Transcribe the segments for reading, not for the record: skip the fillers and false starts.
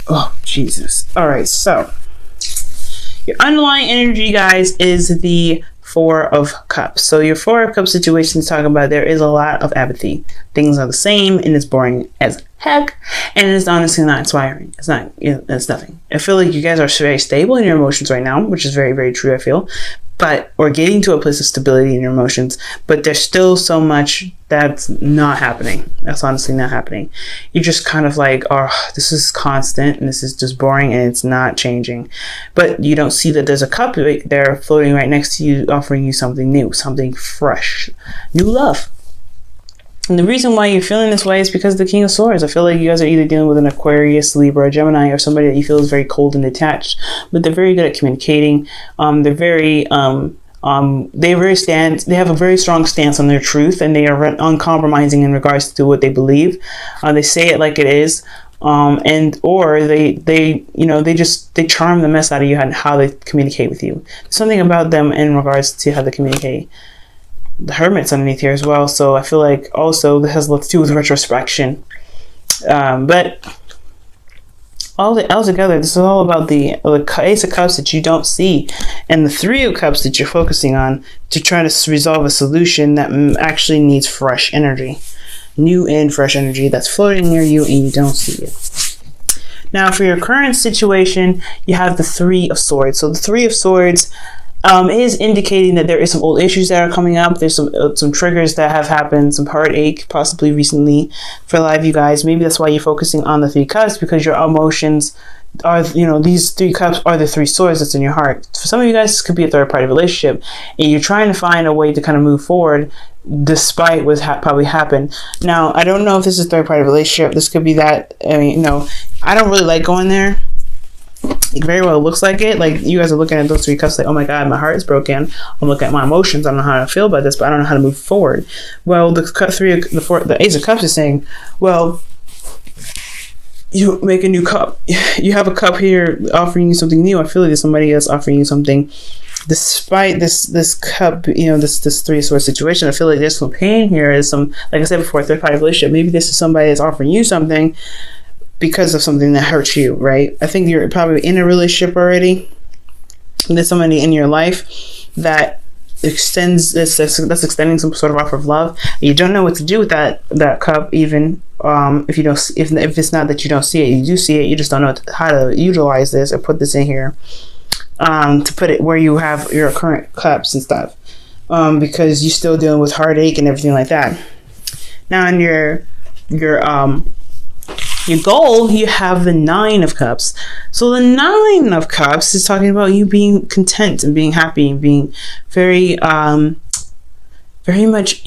Oh, Jesus. All right, so your underlying energy, guys, is the Four of Cups. So your Four of Cups situation is talking about there is a lot of apathy. Things are the same and it's boring as heck, and it's honestly not inspiring. It's not, it's nothing. I feel like you guys are very stable in your emotions right now, which is very, very true, I feel. But we're getting to a place of stability in your emotions, but there's still so much that's not happening. That's honestly not happening. You're just kind of like, oh, this is constant and this is just boring and it's not changing. But you don't see that there's a cup right there floating right next to you, offering you something new, something fresh, new love. And the reason why you're feeling this way is because of the King of Swords. I feel like you guys are either dealing with an Aquarius, Libra, Gemini, or somebody that you feel is very cold and detached. But they're very good at communicating. They're very they have a very strong stance on their truth, and they are uncompromising in regards to what they believe. They say it like it is. Or they charm the mess out of you and how they communicate with you. Something about them in regards to how they communicate. The Hermit's underneath here as well, so I feel like also this has a lot to do with retrospection. But all together, this is all about the Ace of Cups that you don't see, and the Three of Cups that you're focusing on to try to resolve a solution that actually needs fresh energy, new and fresh energy that's floating near you, and you don't see it. Now, for your current situation, you have the Three of Swords. So the Three of Swords is indicating that there is some old issues that are coming up. There's some triggers that have happened, some heartache possibly recently for a lot of you guys. Maybe that's why you're focusing on the Three Cups, because your emotions are, these Three Cups are the Three Swords that's in your heart. For some of you guys, this could be a third party relationship, and you're trying to find a way to kind of move forward despite what's probably happened. Now, I don't know if this is a third party relationship. This could be that. I mean, I don't really like going there. It very well looks like it. Like, you guys are looking at those Three Cups like, oh my God, my heart is broken. I'm looking at my emotions. I don't know how to feel about this, but I don't know how to move forward. Well, the Ace of Cups is saying, well, you make a new cup. You have a cup here offering you something new. I feel like there's somebody else offering you something. Despite this cup, this Three of Swords situation, I feel like there's some pain here. There's some, like I said before, third party relationship. Maybe this is somebody that's offering you something because of something that hurts you, right? I think you're probably in a relationship already. And there's somebody in your life that extends that's extending some sort of offer of love. You don't know what to do with that cup, even if it's not that you don't see it. You do see it. You just don't know how to utilize this or put this in here to put it where you have your current cups and stuff, because you're still dealing with heartache and everything like that. Now, in your goal, you have the Nine of Cups. So the Nine of Cups is talking about you being content and being happy and being very much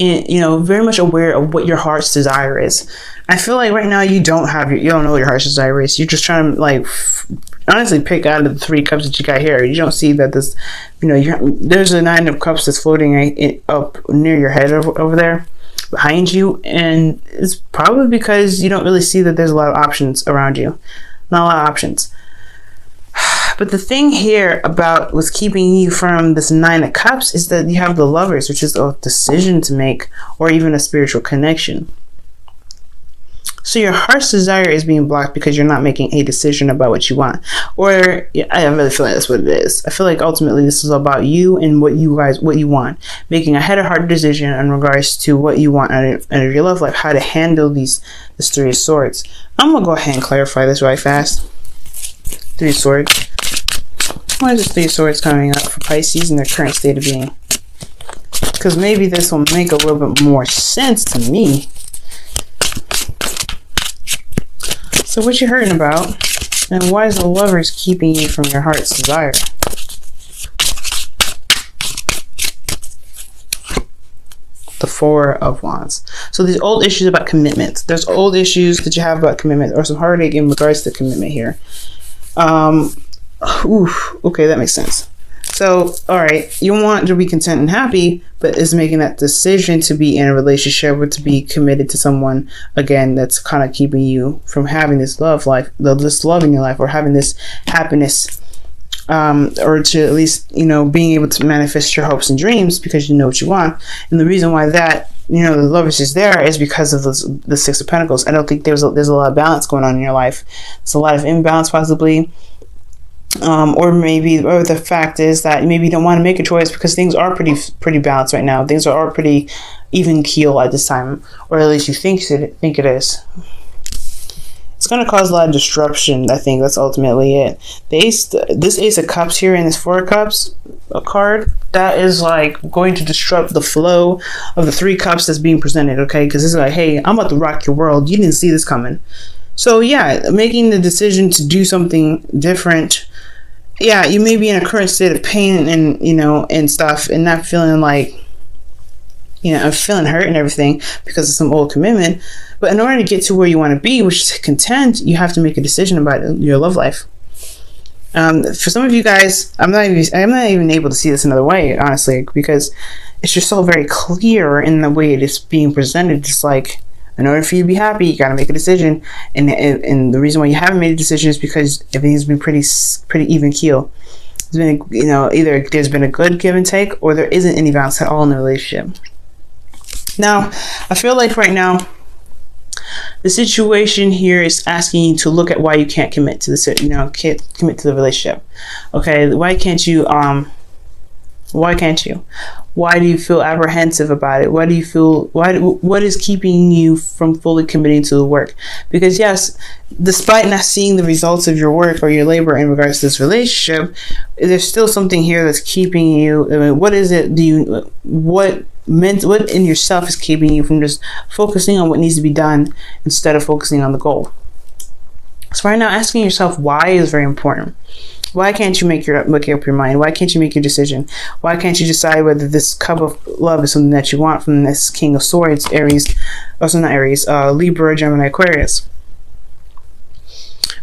aware of what your heart's desire is. I feel like right now you don't know what your heart's desire is. You're just trying to honestly pick out of the Three Cups that you got here. You don't see that this, there's a Nine of Cups that's floating up near your head over there, behind you, and it's probably because you don't really see that there's a lot of options around you. Not a lot of options. But the thing here about what's keeping you from this Nine of Cups is that you have the Lovers, which is a decision to make, or even a spiritual connection. So your heart's desire is being blocked because you're not making a decision about what you want. Or, I really feel like that's what it is. I feel like ultimately this is about you and what you want. Making a head or heart decision in regards to what you want out of your love life, how to handle this Three of Swords. I'm going to go ahead and clarify this right fast. Three of Swords. Why is this Three of Swords coming up for Pisces in their current state of being? Because maybe this will make a little bit more sense to me. So what you hurting about, and why is the Lovers keeping you from your heart's desire? The Four of Wands. So these old issues about commitment. There's old issues that you have about commitment, or some heartache in regards to commitment here. Okay, that makes sense. So, all right, you want to be content and happy, but is making that decision to be in a relationship or to be committed to someone, again, that's kind of keeping you from having this love in your life, or having this happiness, or to at least, being able to manifest your hopes and dreams because you know what you want. And the reason why that the love is just there is because of the Six of Pentacles. I don't think there's a lot of balance going on in your life. There's a lot of imbalance possibly. Or the fact is that maybe you don't want to make a choice because things are pretty balanced right now. Things are pretty even keel at this time, or at least you think it is. It's going to cause a lot of disruption. I think that's ultimately it. This Ace of Cups here and this Four of Cups card, that is like going to disrupt the flow of the Three Cups that's being presented, okay? Because it's like, hey, I'm about to rock your world. You didn't see this coming. So yeah, making the decision to do something different. Yeah, you may be in a current state of pain and stuff, and not feeling like, I'm feeling hurt and everything because of some old commitment. But in order to get to where you want to be, which is content, you have to make a decision about your love life. For some of you guys, I'm not even able to see this another way, honestly, because it's just so very clear in the way it is being presented. Just like, in order for you to be happy, you got to make a decision, and the reason why you haven't made a decision is because everything's been pretty even keel. There's been either there's been a good give and take, or there isn't any balance at all in the relationship. Now, I feel like right now, the situation here is asking you to look at why you can't commit to can't commit to the relationship. Okay, why can't you? Why can't you? Why do you feel apprehensive about it? What is keeping you from fully committing to the work? Because yes, despite not seeing the results of your work or your labor in regards to this relationship, there's still something here that's keeping you. I mean, what is it? What in yourself is keeping you from just focusing on what needs to be done instead of focusing on the goal? So right now, asking yourself why is very important. Why can't you make up your mind? Why can't you make your decision? Why can't you decide whether this cup of love is something that you want from this King of Swords, Libra, Gemini, Aquarius,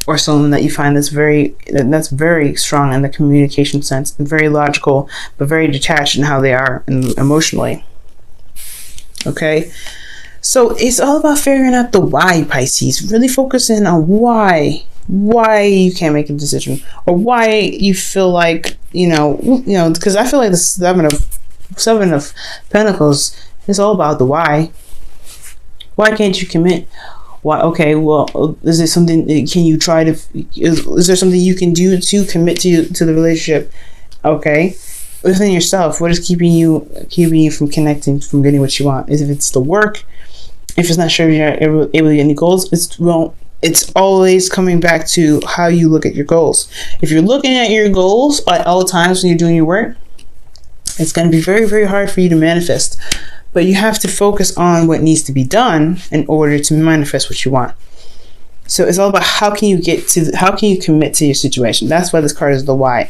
or someone that you find that's very strong in the communication sense, and very logical, but very detached in how they are emotionally. Okay, so it's all about figuring out the why, Pisces. Really focusing on why you can't make a decision, or why you feel like because I feel like the seven of Pentacles is all about the why. Why can't you commit? Why? Okay, well, is there something? Can you try to? Is there something you can do to commit to the relationship? Okay, within yourself, what is keeping you from connecting, from getting what you want? If it's the work, if it's not sure you're able to get any goals, it's always coming back to how you look at your goals. If you're looking at your goals at all times when you're doing your work, it's going to be very, very hard for you to manifest. But you have to focus on what needs to be done in order to manifest what you want. So it's all about how can you commit to your situation. That's why this card is the why.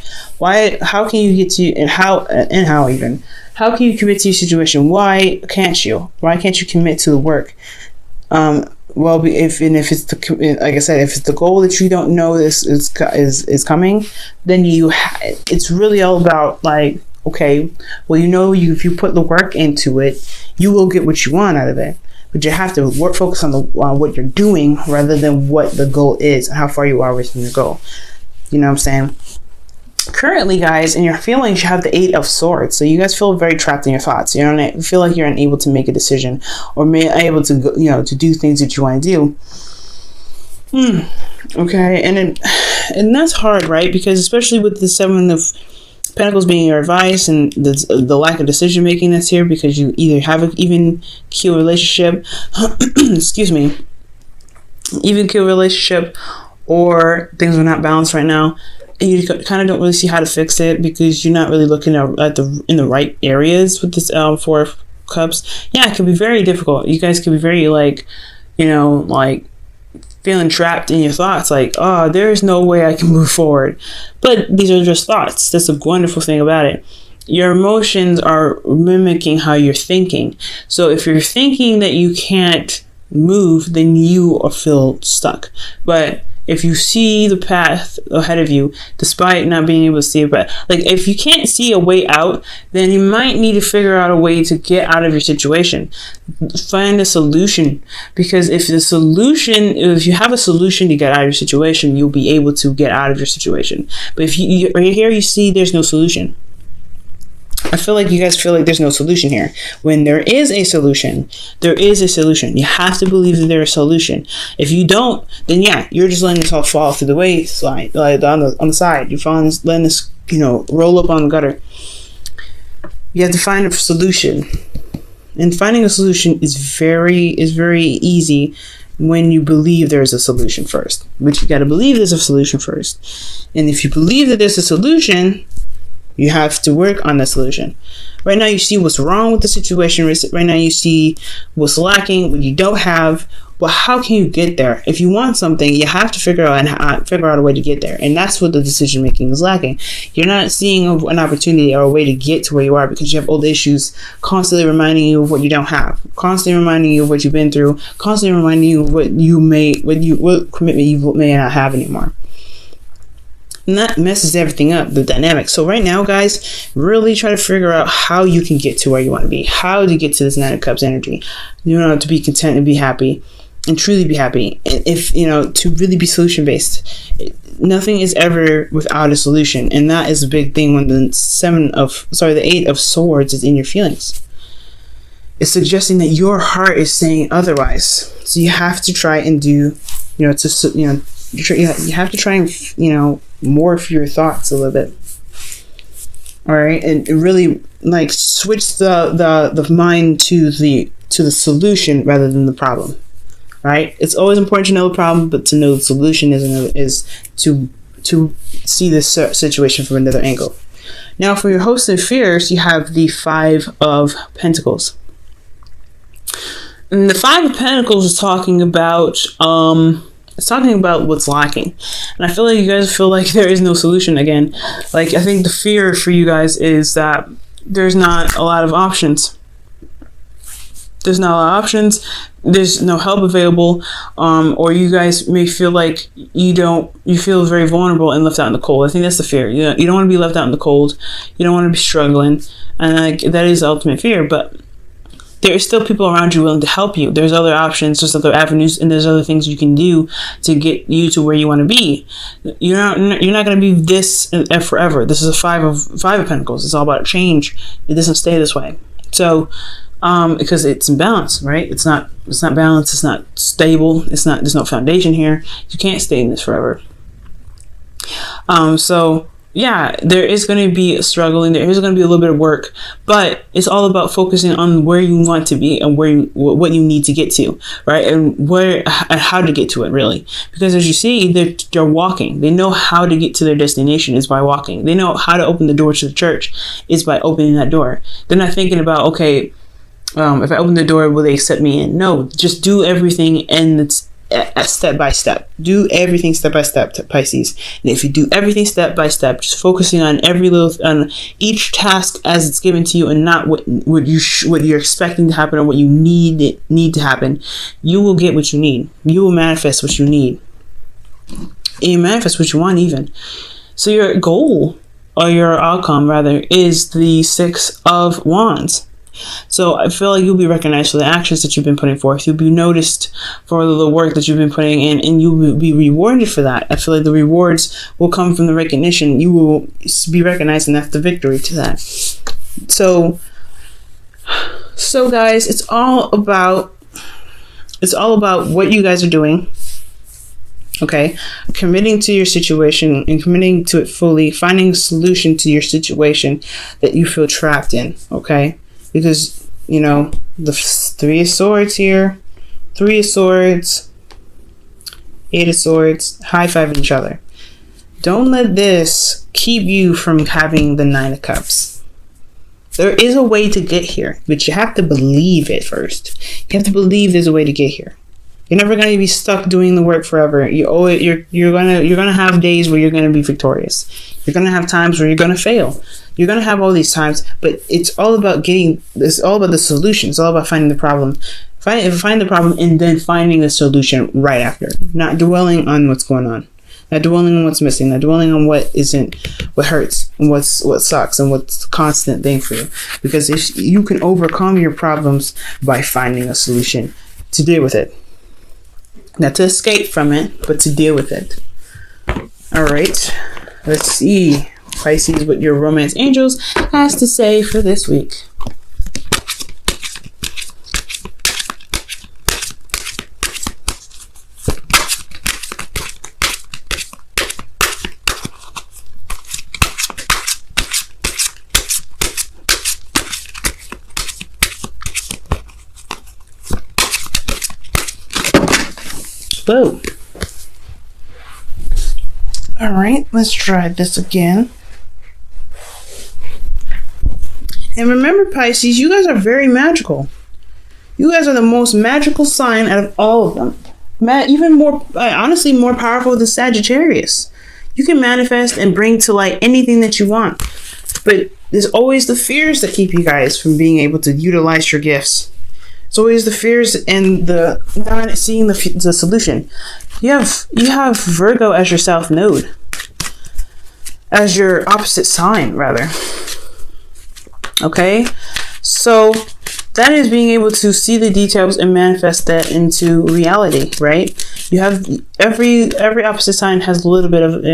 How can you get to, and how can you commit to your situation? Why can't you? Why can't you commit to the work? Well, if it's like I said, if it's the goal that you don't know is coming, then it's really all about like, okay, well, if you put the work into it, you will get what you want out of it. But you have to focus on what you're doing rather than what the goal is and how far you are from your goal. You know what I'm saying? Currently, guys, in your feelings, you have the Eight of Swords. So you guys feel very trapped in your thoughts. You don't feel like you're unable to make a decision or unable to to do things that you want to do. Okay, and that's hard, right? Because especially with the Seven of Pentacles being your advice and the lack of decision making that's here, because you either have an even keel relationship, excuse me, even keel relationship, or things are not balanced right now. You kind of don't really see how to fix it because you're not really looking in the right areas with this Four of Cups. Yeah, it can be very difficult. You guys can be very like feeling trapped in your thoughts, like, oh, there's no way I can move forward. But these are just thoughts. That's a wonderful thing about it. Your emotions are mimicking how you're thinking. So if you're thinking that you can't move, then you feel stuck. But if you see the path ahead of you, despite not being able to see it, but like if you can't see a way out, then you might need to figure out a way to get out of your situation. Find a solution, because if you have a solution to get out of your situation, you'll be able to get out of your situation. But if you right here, you see there's no solution. I feel like you guys feel like there's no solution here. When there is a solution, there is a solution. You have to believe that there's a solution. If you don't, then yeah, you're just letting this all fall through the wayside, like on the side. You're letting this, roll up on the gutter. You have to find a solution. And finding a solution is very easy when you believe there's a solution first. But you got to believe there's a solution first. And if you believe that there's a solution, you have to work on the solution. Right now you see what's wrong with the situation. Right now you see what's lacking, what you don't have. Well, how can you get there? If you want something, you have to figure out a way to get there. And that's what the decision making is lacking. You're not seeing an opportunity or a way to get to where you are because you have old issues constantly reminding you of what you don't have, constantly reminding you of what you've been through, constantly reminding you of what commitment you may not have anymore. And that messes everything up, the dynamic. So right now, guys, really try to figure out how you can get to where you want to be, how to get to this Nine of Cups energy, to be content and be happy and truly be happy. And if, to really be solution based, nothing is ever without a solution. And that is a big thing when the Eight of Swords is in your feelings. It's suggesting that your heart is saying otherwise. So you have to try and do, you have to try and, morph your thoughts a little bit. All right, and really switch the mind to the solution rather than the problem. Right? It's always important to know the problem, but to know the solution is to see this situation from another angle. Now, for your hopes and fears, you have the Five of Pentacles. And the Five of Pentacles is talking about what's lacking. And I feel like you guys feel like there is no solution again. I think the fear for you guys is that there's not a lot of options. There's not a lot of options. There's no help available. Or you guys may feel like you feel very vulnerable and left out in the cold. I think that's the fear. You don't want to be left out in the cold. You don't want to be struggling. And that is the ultimate fear. But there is still people around you willing to help you. There's other options, there's other avenues, and there's other things you can do to get you to where you want to be. You're not going to be this forever. This is a Five of Pentacles. It's all about change. It doesn't stay this way. So, because it's imbalance, right? It's not balanced. It's not stable. There's no foundation here. You can't stay in this forever. So yeah, there is going to be a struggling. There is going to be a little bit of work, but it's all about focusing on where you want to be and what you need to get to, right? And how to get to it, really. Because as you see, they're walking. They know how to get to their destination is by walking. They know how to open the door to the church is by opening that door. They're not thinking about, okay, if I open the door, will they accept me in? No, just do everything and it's step by step. Do everything step by step, Pisces. And if you do everything step by step, just focusing on on each task as it's given to you, and not what you're expecting to happen or what you need to happen, you will get what you need. You will manifest what you need. And you manifest what you want, even. So your goal, or your outcome rather, is the Six of Wands. So I feel like you'll be recognized for the actions that you've been putting forth. You'll be noticed for the work that you've been putting in, and you will be rewarded for that. I feel like the rewards will come from the recognition. You will be recognized, and that's the victory to that. So guys, it's all about what you guys are doing. Okay, committing to your situation and committing to it fully, finding a solution to your situation that you feel trapped in. Okay. Because, the Three of Swords here, Three of Swords, Eight of Swords, high-fiving each other. Don't let this keep you from having the Nine of Cups. There is a way to get here, but you have to believe it first. You have to believe there's a way to get here. You're never going to be stuck doing the work forever. You're gonna have days where you're going to be victorious. You're going to have times where you're going to fail. You're going to have all these times, but it's all about it's all about the solution. It's all about finding the problem. Find the problem and then finding the solution right after. Not dwelling on what's going on. Not dwelling on what's missing. Not dwelling on what hurts and what sucks and what's a constant thing for you. Because if you can overcome your problems by finding a solution to deal with it. Not to escape from it, but to deal with it. All right. Let's see Pisces, what your romance angels has to say for this week. Whoa. All right, let's try this again. And remember, Pisces, you guys are very magical. You guys are the most magical sign out of all of them. Even more, honestly, more powerful than Sagittarius. You can manifest and bring to light anything that you want. But there's always the fears that keep you guys from being able to utilize your gifts. It's always the fears and the not seeing the solution. You have Virgo as your South Node, as your opposite sign, rather. Okay, so that is being able to see the details and manifest that into reality, right? You have every opposite sign has a little bit of,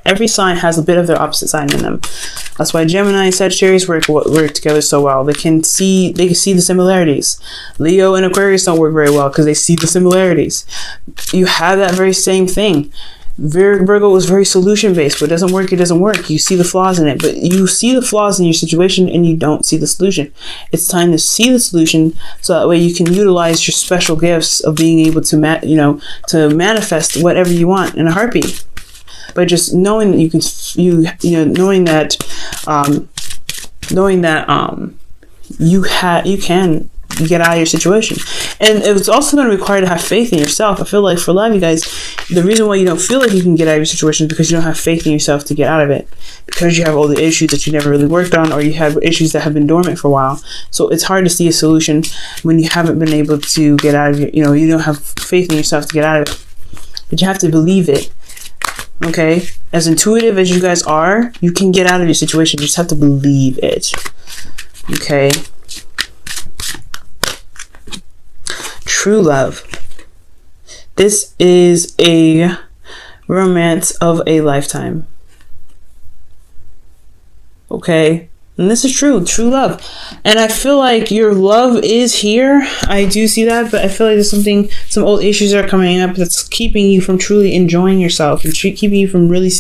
every sign has a bit of their opposite sign in them. That's why Gemini and Sagittarius work together so well. They can see the similarities. Leo and Aquarius don't work very well because they see the similarities. You have that very same thing. Virgo is very solution based. What doesn't work, it doesn't work. You see the flaws in it, but you see the flaws in your situation and you don't see the solution. It's time to see the solution so that way you can utilize your special gifts of being able to to manifest whatever you want in a heartbeat. But just knowing that you can get out of your situation. And it's also going to require to have faith in yourself. I feel like for a lot of you guys, the reason why you don't feel like you can get out of your situation is because you don't have faith in yourself to get out of it. Because you have all the issues that you never really worked on, or you have issues that have been dormant for a while. So it's hard to see a solution when you haven't been able to get out of it. You don't have faith in yourself to get out of it. But you have to believe it. Okay? As intuitive as you guys are, you can get out of your situation. You just have to believe it. Okay? True love. This is a romance of a lifetime. Okay? And this is true love. And I feel like your love is here. I do see that, but I feel like there's some old issues are coming up that's keeping you from truly enjoying yourself and keeping you from really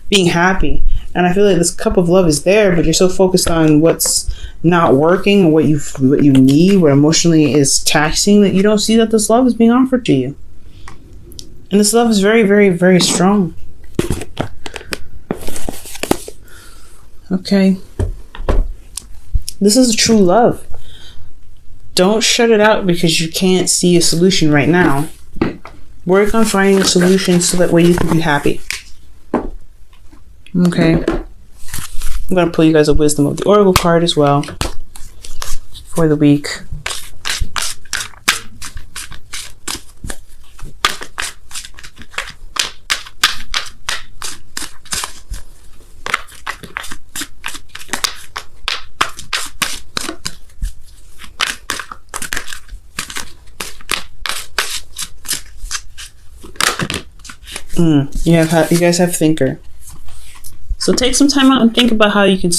being happy. And I feel like this cup of love is there, but you're so focused on what's not working or what you need, what emotionally is taxing, that you don't see that this love is being offered to you. And this love is very, very, very strong. Okay. This is a true love. Don't shut it out because you can't see a solution right now. Work on finding a solution so that way you can be happy. Okay. I'm going to pull you guys a Wisdom of the Oracle card as well for the week. You guys have Thinker. So take some time out and think about how you can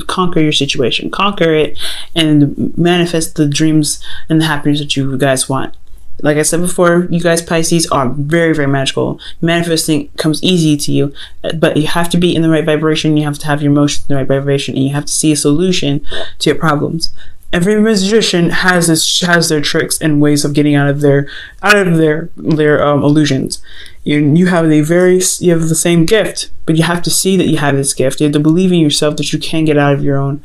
conquer your situation, conquer it, and manifest the dreams and the happiness that you guys want. Like I said before, you guys Pisces are very, very magical. Manifesting comes easy to you, but you have to be in the right vibration. You have to have your emotions in the right vibration, and you have to see a solution to your problems. Every magician has their tricks and ways of getting out of their illusions. You have the same gift, but you have to see that you have this gift. You have to believe in yourself that you can get out of your own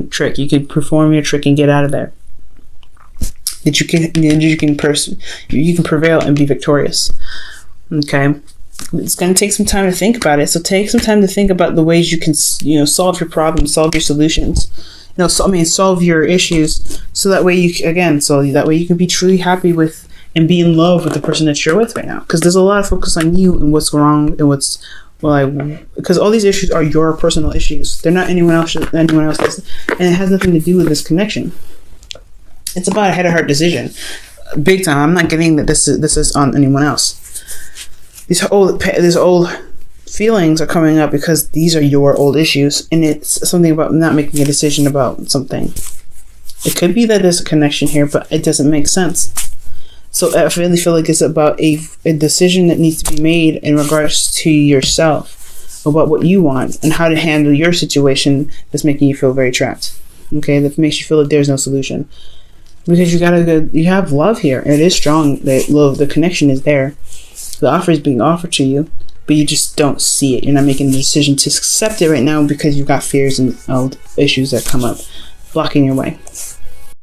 trick. You can perform your trick and get out of there. That you can prevail and be victorious. Okay. It's going to take some time to think about it. So take some time to think about the ways you can solve your problems, solve your solutions. Solve your issues, so that way you can be truly happy with and be in love with the person that you're with right now. Because there's a lot of focus on you and what's wrong and because all these issues are your personal issues. They're not anyone else's, and it has nothing to do with this connection. It's about a head of heart decision, big time. I'm not getting that this is on anyone else. These old feelings are coming up because these are your old issues, and it's something about not making a decision about something. It could be that there's a connection here, but it doesn't make sense. So I really feel like it's about a decision that needs to be made in regards to yourself, about what you want and how to handle your situation that's making you feel very trapped. Okay, that makes you feel like there's no solution. Because you have love here, and it is strong. That love, the connection is there. The offer is being offered to you, but you just don't see it. You're not making the decision to accept it right now because you've got fears and issues that come up, blocking your way.